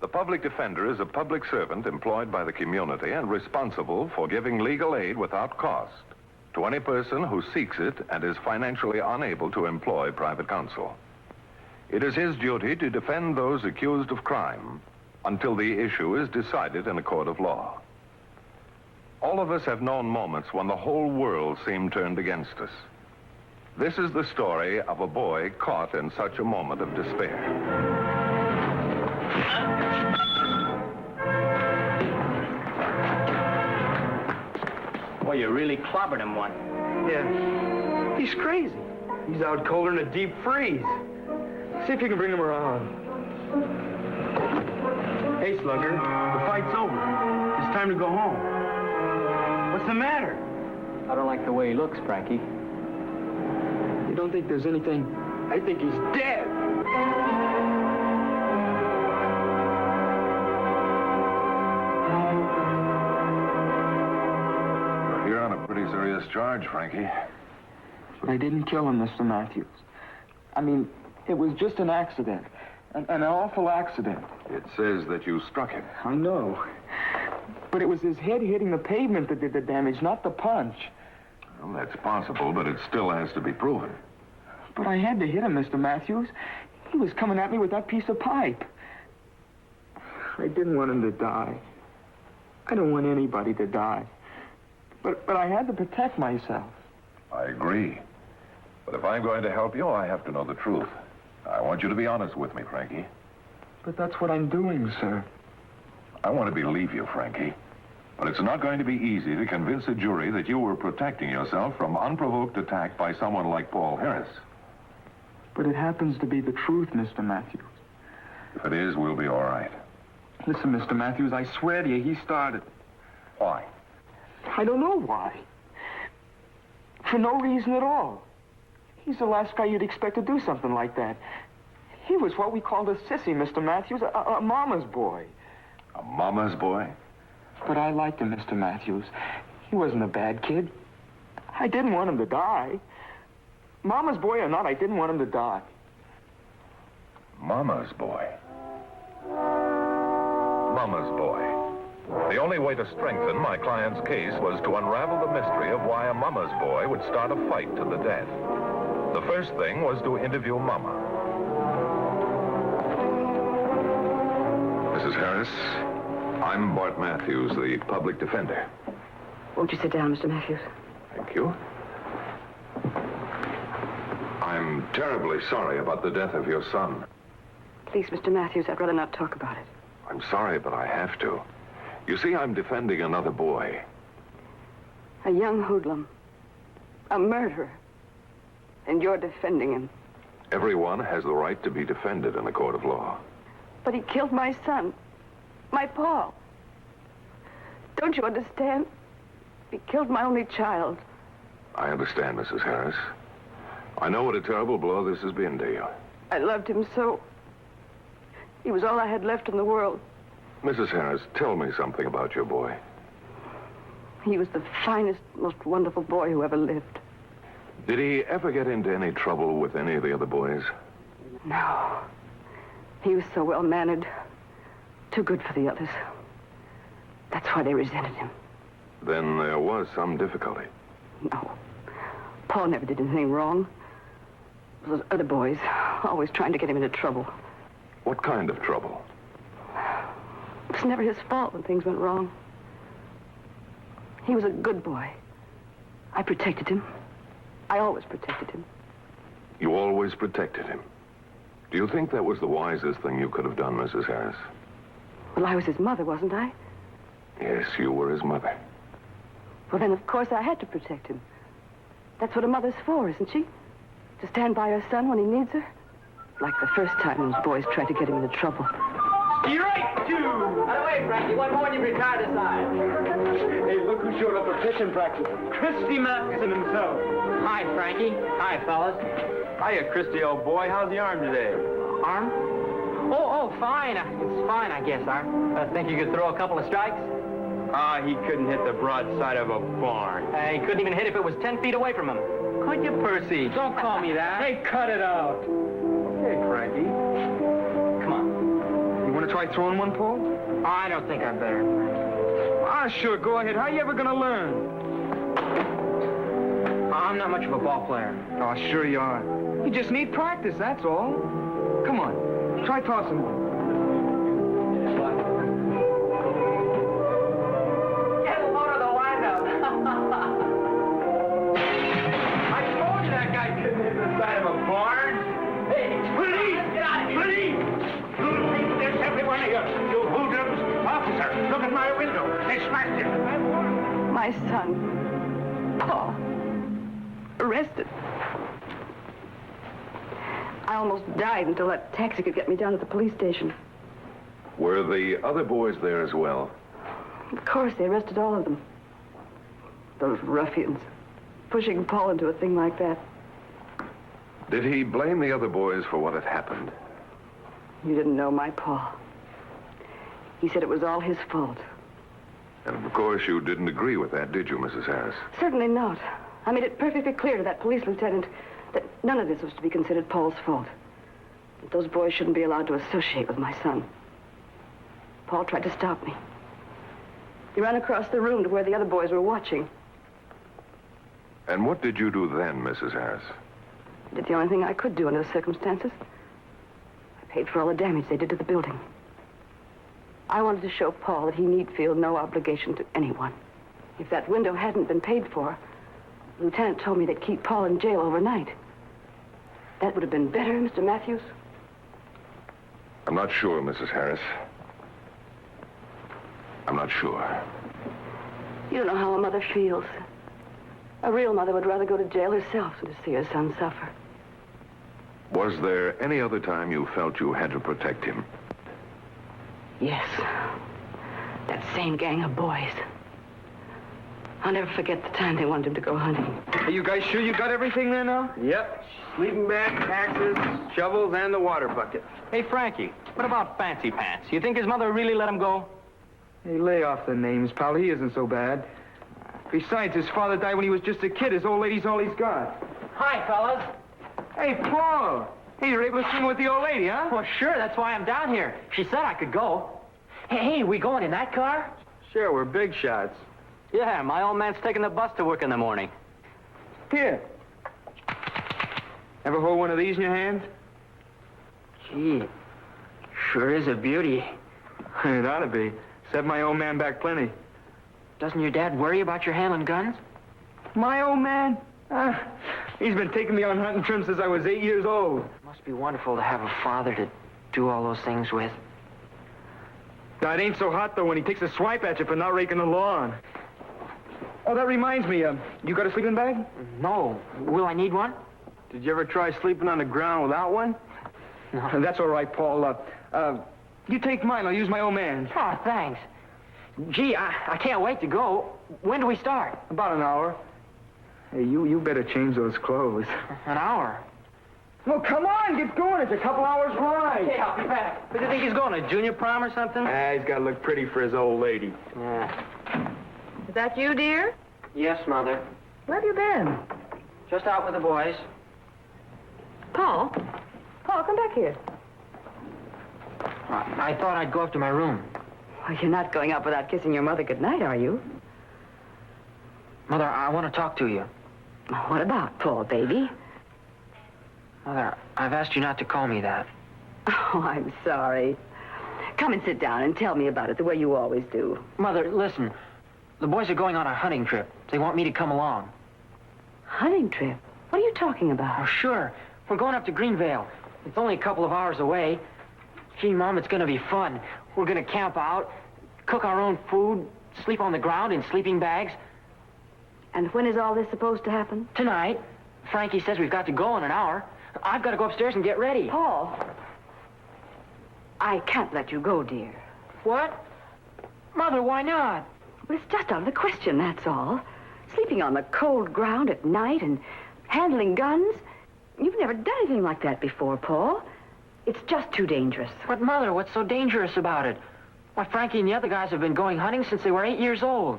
The public defender is a public servant employed by the community and responsible for giving legal aid without cost to any person who seeks it and is financially unable to employ private counsel. It is his duty to defend those accused of crime until the issue is decided in a court of law. All of us have known moments when the whole world seemed turned against us. This is the story of a boy caught in such a moment of despair. Well, you really clobbered him one. Yeah. He's crazy. He's out colder than a deep freeze. See if you can bring him around. Hey, Slugger, the fight's over. It's time to go home. What's the matter? I don't like the way he looks, Frankie. You don't think there's anything? I think he's dead. You're on a pretty serious charge, Frankie. But I didn't kill him, Mr. Matthews. I mean, it was just an accident. An awful accident. It says that you struck him. I know. But it was his head hitting the pavement that did the damage, not the punch. Well, that's possible, but it still has to be proven. But I had to hit him, Mr. Matthews. He was coming at me with that piece of pipe. I didn't want him to die. I don't want anybody to die. But I had to protect myself. I agree. But if I'm going to help you, I have to know the truth. I want you to be honest with me, Frankie. But that's what I'm doing, sir. I want to believe you, Frankie. But it's not going to be easy to convince a jury that you were protecting yourself from unprovoked attack by someone like Paul Harris. But it happens to be the truth, Mr. Matthews. If it is, we'll be all right. Listen, Mr. Matthews, I swear to you, he started. Why? I don't know why. For no reason at all. He's the last guy you'd expect to do something like that. He was what we called a sissy, Mr. Matthews, a mama's boy. A mama's boy? But I liked him, Mr. Matthews. He wasn't a bad kid. I didn't want him to die. Mama's boy or not, I didn't want him to die. Mama's boy. Mama's boy. The only way to strengthen my client's case was to unravel the mystery of why a mama's boy would start a fight to the death. The first thing was to interview Mama. Mrs. Harris, I'm Bart Matthews, the public defender. Won't you sit down, Mr. Matthews? Thank you. I'm terribly sorry about the death of your son. Please, Mr. Matthews, I'd rather not talk about it. I'm sorry, but I have to. You see, I'm defending another boy. A young hoodlum. A murderer. And you're defending him. Everyone has the right to be defended in a court of law. But he killed my son. My Paul. Don't you understand? He killed my only child. I understand, Mrs. Harris. I know what a terrible blow this has been to you. I loved him so. He was all I had left in the world. Mrs. Harris, tell me something about your boy. He was the finest, most wonderful boy who ever lived. Did he ever get into any trouble with any of the other boys? No. He was so well-mannered. Too good for the others. That's why they resented him. Then there was some difficulty. No. Paul never did anything wrong. Those other boys, always trying to get him into trouble. What kind of trouble? It was never his fault when things went wrong. He was a good boy. I protected him. I always protected him. You always protected him. Do you think that was the wisest thing you could have done, Mrs. Harris? Well, I was his mother, wasn't I? Yes, you were his mother. Well, then, of course, I had to protect him. That's what a mother's for, isn't she? To stand by her son when he needs her. Like the first time those boys tried to get him into trouble. You're right, two. Out of the way, Frankie. One more and you retire this side. Hey, look who showed up for pitching practice. Christy Matheson himself. Hi, Frankie. Hi, fellas. Hiya, Christy, old boy. How's the arm today? Arm? Oh, fine. It's fine, I guess, Arm. Think you could throw a couple of strikes? He couldn't hit the broadside of a barn. He couldn't even hit if it was 10 feet away from him. Could you, Percy? Don't call me that. Hey, cut it out. Okay, Frankie. Come on. You want to try throwing one, Paul? I don't think I better. Ah, sure, go ahead. How you ever gonna learn? I'm not much of a ball player. Oh, sure you are. You just need practice, that's all. Come on, try tossing one. Get him out of the windup. I told you that guy couldn't hit the side of a barn. Hey, police! Get out of here! Police! There's everyone here. You hoodlums. Officer, look at my window. They smashed it. My son, Paul, arrested. I almost died until that taxi could get me down to the police station. Were the other boys there as well? Of course, they arrested all of them. Those ruffians, pushing Paul into a thing like that. Did he blame the other boys for what had happened? You didn't know my Paul. He said it was all his fault. And of course you didn't agree with that, did you, Mrs. Harris? Certainly not. I made it perfectly clear to that police lieutenant that none of this was to be considered Paul's fault. That those boys shouldn't be allowed to associate with my son. Paul tried to stop me. He ran across the room to where the other boys were watching. And what did you do then, Mrs. Harris? I did the only thing I could do under the circumstances. I paid for all the damage they did to the building. I wanted to show Paul that he need feel no obligation to anyone. If that window hadn't been paid for, the lieutenant told me they'd keep Paul in jail overnight. That would have been better, Mr. Matthews. I'm not sure, Mrs. Harris. I'm not sure. You don't know how a mother feels. A real mother would rather go to jail herself than to see her son suffer. Was there any other time you felt you had to protect him? Yes. That same gang of boys. I'll never forget the time they wanted him to go hunting. Are you guys sure you got everything there now? Yep. Sleeping bag, axes, shovels, and the water bucket. Hey, Frankie, what about Fancy Pants? You think his mother really let him go? Hey, lay off the names, pal. He isn't so bad. Besides, his father died when he was just a kid. His old lady's all he's got. Hi, fellas. Hey, Paul. Hey, you're able to swing with the old lady, huh? Well, sure, that's why I'm down here. She said I could go. Hey, we going in that car? Sure, we're big shots. Yeah, my old man's taking the bus to work in the morning. Here. Ever hold one of these in your hand? Gee, sure is a beauty. It ought to be. Set my old man back plenty. Doesn't your dad worry about your handling guns? My old man? He's been taking me on hunting trips since I was 8 years old. Must be wonderful to have a father to do all those things with. Now, it ain't so hot, though, when he takes a swipe at you for not raking the lawn. Oh, that reminds me, you got a sleeping bag? No. Will I need one? Did you ever try sleeping on the ground without one? No. That's all right, Paul. You take mine. I'll use my old man's. Oh, thanks. Gee, I can't wait to go. When do we start? About an hour. Hey, you better change those clothes. An hour? Well, come on, get going. It's a couple hours ride. Okay, I'll be back. Where do you think he's going, to junior prom or something? He's got to look pretty for his old lady. Yeah. Is that you, dear? Yes, Mother. Where have you been? Just out with the boys. Paul? Paul, come back here. I thought I'd go up to my room. Well, you're not going up without kissing your mother goodnight, are you? Mother, I want to talk to you. What about, Paul, baby? Mother, I've asked you not to call me that. Oh, I'm sorry. Come and sit down and tell me about it the way you always do. Mother, listen. The boys are going on a hunting trip. They want me to come along. Hunting trip? What are you talking Oh, about? sure. We're going up to Greenvale. It's only a couple of hours away. Gee, Mom, it's going to be fun. We're going to camp out, cook our own food, sleep on the ground in sleeping bags. And when is all this supposed to happen? Tonight, Frankie says we've got to go in an hour. I've got to go upstairs and get ready. Paul, I can't let you go, dear. What? Mother, why not? Well, it's just out of the question, that's all. Sleeping on the cold ground at night and handling guns. You've never done anything like that before, Paul. It's just too dangerous. But, Mother, what's so dangerous about it? Why, Frankie and the other guys have been going hunting since they were 8 years old.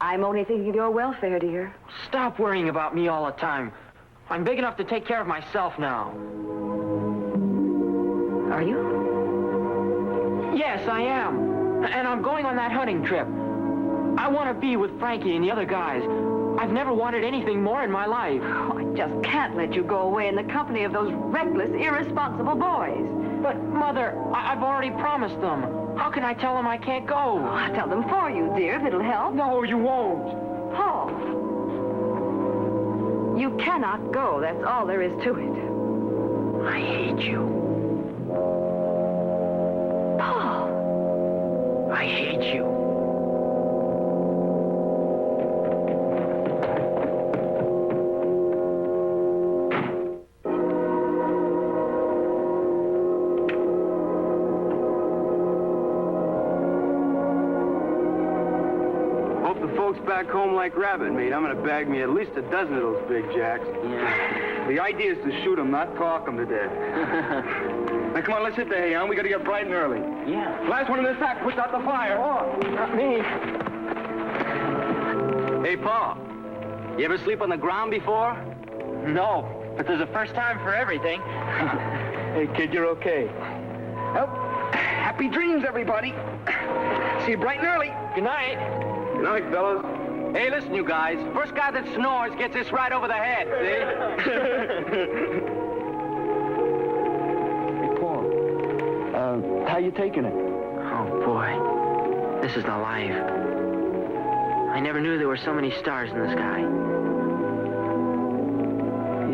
I'm only thinking of your welfare, dear. Stop worrying about me all the time. I'm big enough to take care of myself now. Are you? Yes, I am. And I'm going on that hunting trip. I want to be with Frankie and the other guys. I've never wanted anything more in my life. Oh, I just can't let you go away in the company of those reckless, irresponsible boys. But, Mother, I've already promised them. How can I tell them I can't go? Oh, I'll tell them for you, dear, if it'll help. No, you won't. Paul, you cannot go. That's all there is to it. I hate you. Paul. I hate you. Hope the folks back home like rabbit meat. I'm gonna bag me at least a dozen of those big jacks. Yeah. The idea is to shoot them, not talk them to death. Now, come on, let's hit the hay, hon. We gotta get bright and early. Yeah. Last one in this pack puts out the fire. Oh, not me. Hey, Paul, you ever sleep on the ground before? No, but there's a first time for everything. Hey, kid, you're okay. Well, happy dreams, everybody. See you bright and early. Good night. Good night, fellas. Hey, listen, you guys. First guy that snores gets this right over the head, see? Hey, Paul, how you taking it? Oh, boy. This is the life. I never knew there were so many stars in the sky.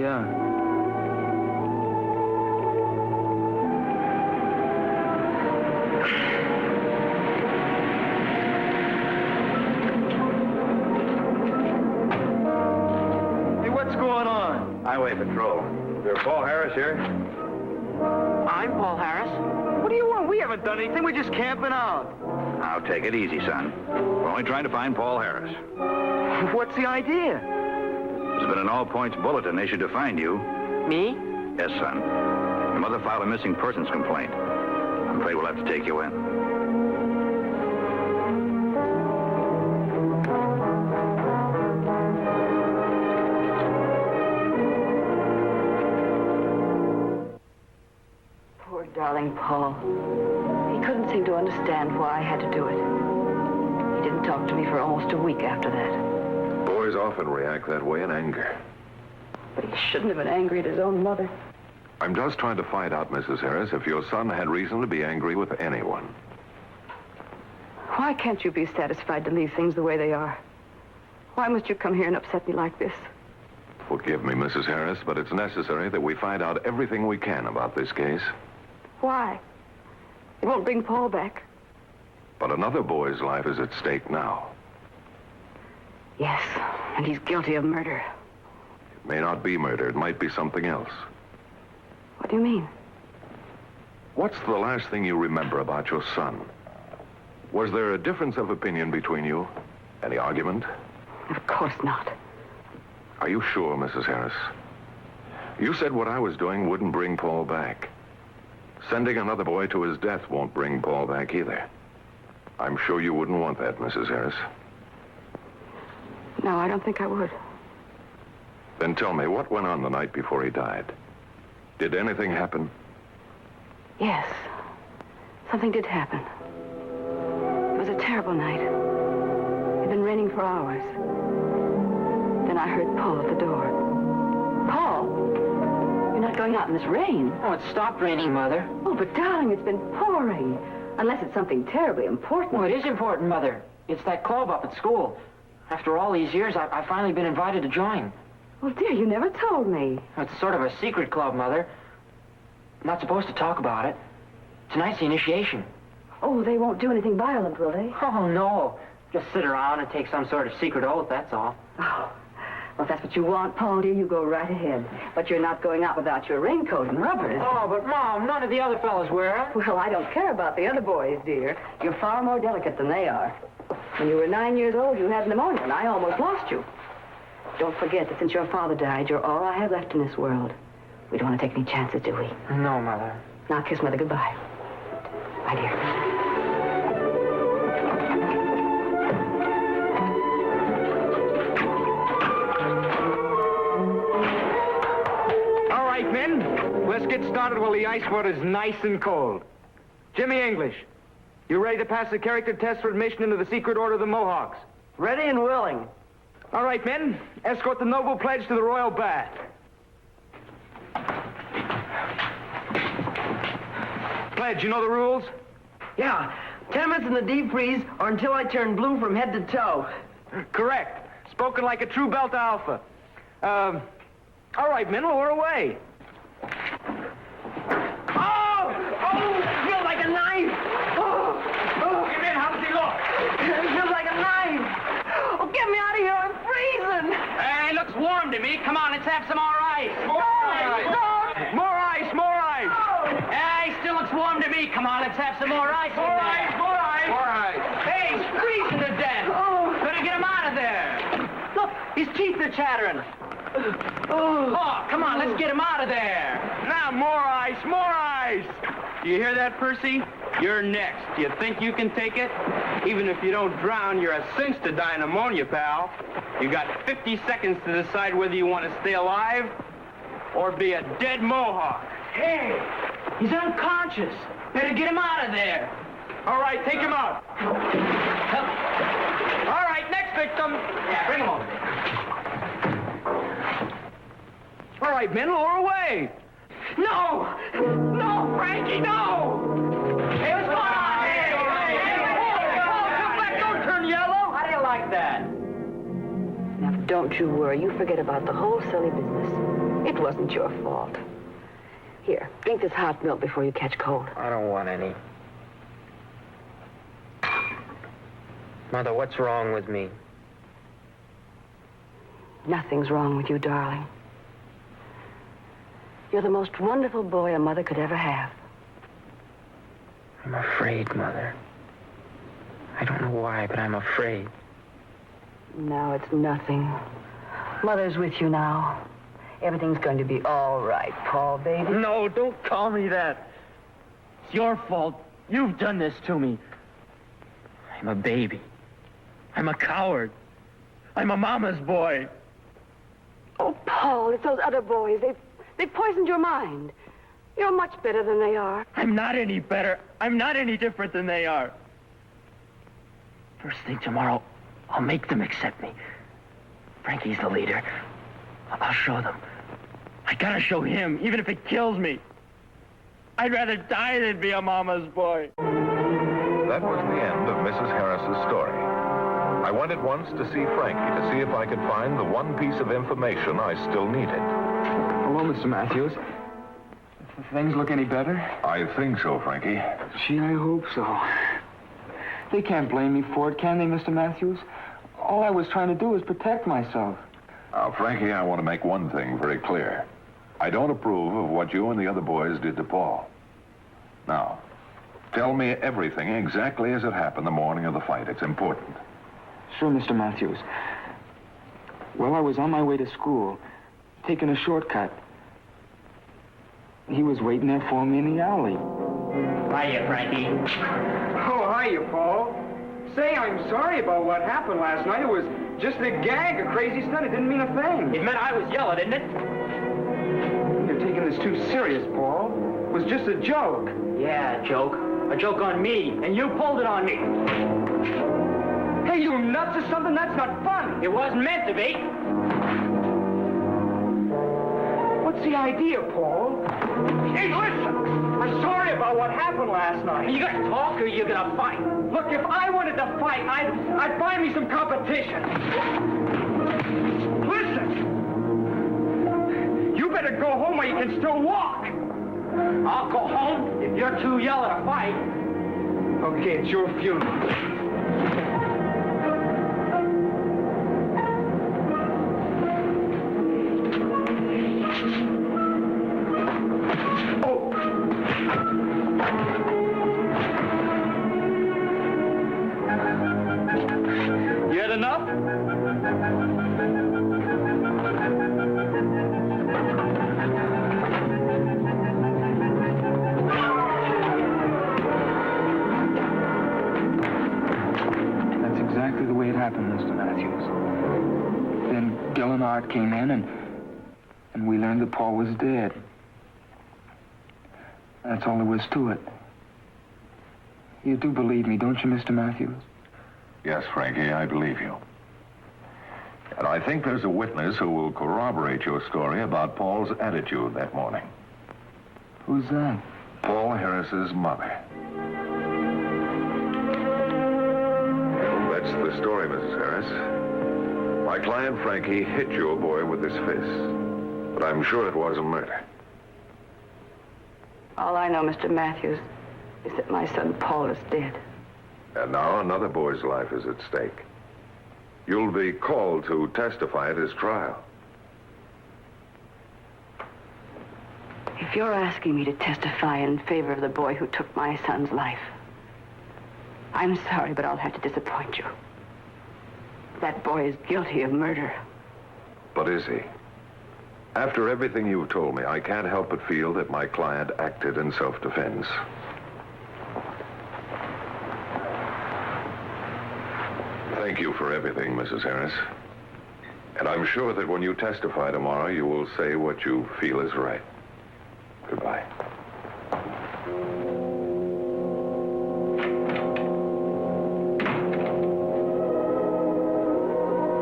Yeah. Hey, what's going on? Highway Patrol. Is there Paul Harris here? I'm Paul Harris. What do you want? We haven't done anything. We're just camping out. Now, take it easy, son. We're only trying to find Paul Harris. What's the idea? There's been an all-points bulletin issued to find you. Me? Yes, son. Your mother filed a missing persons complaint. I'm afraid we'll have to take you in. Poor darling Paul. He couldn't seem to understand why I had to do it. He didn't talk to me for almost a week after that. Boys often react that way in anger. But he shouldn't have been angry at his own mother. I'm just trying to find out, Mrs. Harris, if your son had reason to be angry with anyone. Why can't you be satisfied to leave things the way they are? Why must you come here and upset me like this? Forgive me, Mrs. Harris, but it's necessary that we find out everything we can about this case. Why? It won't bring Paul back. But another boy's life is at stake now. Yes, and he's guilty of murder. It may not be murder. It might be something else. What do you mean? What's the last thing you remember about your son? Was there a difference of opinion between you? Any argument? Of course not. Are you sure, Mrs. Harris? You said what I was doing wouldn't bring Paul back. Sending another boy to his death won't bring Paul back either. I'm sure you wouldn't want that, Mrs. Harris. No, I don't think I would. Then tell me, what went on the night before he died? Did anything happen? Yes. Something did happen. It was a terrible night. It had been raining for hours. Then I heard Paul at the door. Paul? You're not going out in this rain. Oh, it stopped raining, Mother. Oh, but darling, it's been pouring. Unless it's something terribly important. Well, it is important, Mother. It's that club up at school. After all these years, I've finally been invited to join. Well, dear, you never told me. It's sort of a secret club, Mother. I'm not supposed to talk about it. Tonight's the initiation. Oh, they won't do anything violent, will they? Oh, no. Just sit around and take some sort of secret oath, that's all. Oh. Well, if that's what you want, Paul, dear, you go right ahead. But you're not going out without your raincoat and rubbers. Oh, but, Mom, none of the other fellas wear them. Well, I don't care about the other boys, dear. You're far more delicate than they are. When you were 9 years old, you had pneumonia, and I almost lost you. Don't forget that since your father died, you're all I have left in this world. We don't want to take any chances, do we? No, Mother. Now kiss Mother goodbye. Bye, dear. All right, men. Let's get started while the ice water's nice and cold. Jimmy English, You ready to pass the character test for admission into the secret order of the Mohawks? Ready and willing. All right, men. Escort the noble pledge to the royal bath. Pledge, you know the rules? Yeah, 10 minutes in the deep freeze or until I turn blue from head to toe. Correct. Spoken like a true Belt Alpha. All right, men, lower away. Oh, feels like a knife. Oh. Come in, how does he look? It feels like a knife. Oh, get me out of here, I'm freezing. Hey, looks warm to me. Come on, let's have some more ice. More ice! More ice, more ice! Hey, still looks warm to me. Come on, let's have some more ice in More there. ice, more ice! More ice. Hey, he's freezing to death. Oh. Better get him out of there. Look, his teeth are chattering. Oh, come on, let's get him out of there. Now more ice, more ice! You hear that, Percy? You're next. You think you can take it? Even if you don't drown, you're a cinch to die of pneumonia, pal. You got 50 seconds to decide whether you want to stay alive or be a dead Mohawk. Hey, he's unconscious. Better get him out of there. All right, take him out. All right, next victim. Yeah, bring him over. All right, men, lower away. No! No, Frankie, no! Hey, what's going on? Hey, come back, don't turn yellow. How do you like that? Now, don't you worry. You forget about the whole silly business. It wasn't your fault. Here, drink this hot milk before you catch cold. I don't want any. Mother, what's wrong with me? Nothing's wrong with you, darling. You're the most wonderful boy a mother could ever have. I'm afraid, Mother. I don't know why, but I'm afraid. No, it's nothing. Mother's with you now. Everything's going to be all right, Paul, baby. No, don't call me that. It's your fault. You've done this to me. I'm a baby. I'm a coward. I'm a mama's boy. Oh, Paul, it's those other boys. They've poisoned your mind. You're much better than they are. I'm not any better. I'm not any different than they are. First thing tomorrow, I'll make them accept me. Frankie's the leader. I'll show them. I gotta show him, even if it kills me. I'd rather die than be a mama's boy. That was the end of Mrs. Harris's story. I went at once to see Frankie to see if I could find the one piece of information I still needed. Hello, Mr. Matthews. Things look any better? I think so, Frankie. Gee, I hope so. They can't blame me for it, can they, Mr. Matthews? All I was trying to do was protect myself. Now, Frankie, I want to make one thing very clear. I don't approve of what you and the other boys did to Paul. Now, tell me everything exactly as it happened the morning of the fight. It's important. Sure, Mr. Matthews. Well, I was on my way to school, taking a shortcut. He was waiting there for me in the alley. Hiya, Frankie. Oh, hiya, Paul. Say, I'm sorry about what happened last night. It was just a gag, a crazy stunt. It didn't mean a thing. It meant I was yellow, didn't it? You're taking this too serious, Paul. It was just a joke. Yeah, a joke. A joke on me, and you pulled it on me. Hey, you nuts or something? That's not fun. It wasn't meant to be. What's the idea, Paul? Hey, listen! I'm sorry about what happened last night. Are you gonna talk or are you gonna fight? Look, if I wanted to fight, I'd find me some competition. Listen! You better go home where you can still walk. I'll go home if you're too yellow to fight. Okay, it's your funeral. You had enough? That's exactly the way it happened, Mr. Matthews. Then Gillenard came in, and we learned that Paul was dead. That's all there was to it. You do believe me, don't you, Mr. Matthews? Yes, Frankie, I believe you. And I think there's a witness who will corroborate your story about Paul's attitude that morning. Who's that? Paul Harris's mother. Well, that's the story, Mrs. Harris. My client, Frankie, hit your boy with his fist. But I'm sure it wasn't murder. All I know, Mr. Matthews, is that my son Paul is dead. And now another boy's life is at stake. You'll be called to testify at his trial. If you're asking me to testify in favor of the boy who took my son's life, I'm sorry, but I'll have to disappoint you. That boy is guilty of murder. But is he? After everything you've told me, I can't help but feel that my client acted in self-defense. Thank you for everything, Mrs. Harris. And I'm sure that when you testify tomorrow, you will say what you feel is right. Goodbye.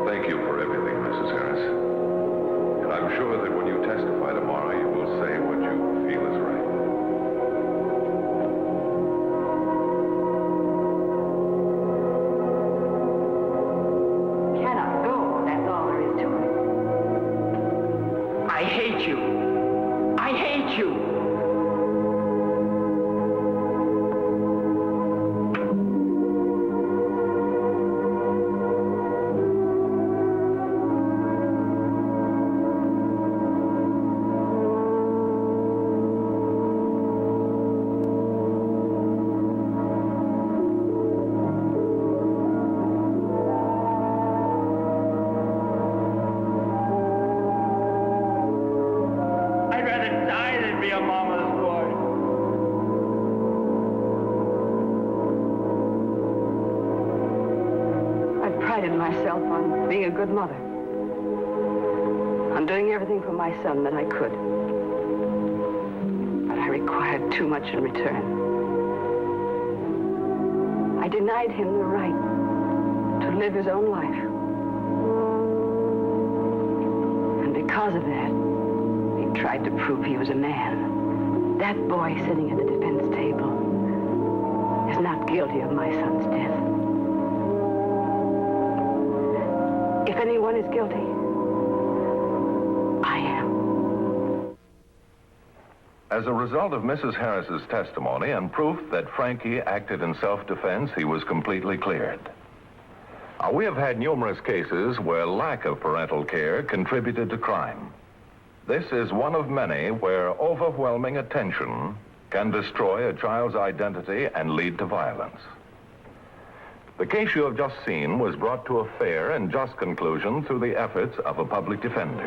Thank you for everything, Mrs. Harris. And I'm sure that when you testify tomorrow, you will say what you feel is right. Cannot go, that's all there is to it. I hate you. I hate you. I'd rather die than be a mama's boy. I've prided myself on being a good mother, on doing everything for my son that I could. But I required too much in return. I denied him the right to live his own life. And because of that, he tried to prove he was a man. That boy sitting at the defense table is not guilty of my son's death. If anyone is guilty, I am. As a result of Mrs. Harris's testimony and proof that Frankie acted in self-defense, he was completely cleared. We have had numerous cases where lack of parental care contributed to crime. This is one of many where overwhelming attention can destroy a child's identity and lead to violence. The case you have just seen was brought to a fair and just conclusion through the efforts of a public defender.